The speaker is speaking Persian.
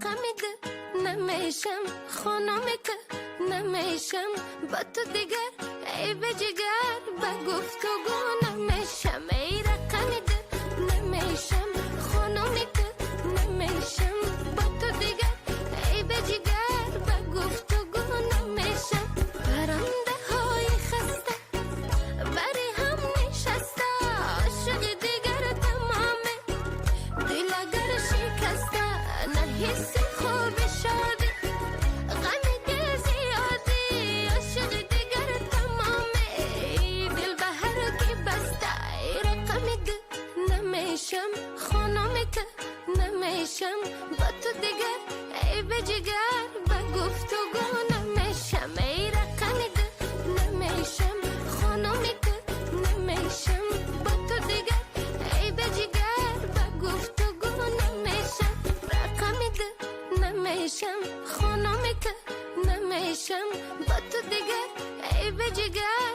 رقمت نمیشم خانمت نمیشم با تو دیگر ای به جگر با گفتگو نمیشم ای رقمت نمیشم خانمت نمیشم با تو دیگر ای به جگر با گفتگو نمیشم پرنده های خسته بری هم نشسته عاشق دیگر تمامه دل اگر شکسته نه حس خوب شادی غم دل زیادی عاشق دیگر تمامه دل به هر کی بسته ای رقمت نمیشم خانمت نمیشم با تو دیگر ای به جگر با گفتگو نمیشم ای رقمت نمیشم خانمت نمیشم با تو دیگر ای به جگر با گفتگو نمیشم رقمت نمیشم خانمت نمیشم با تو دیگر ای به جگر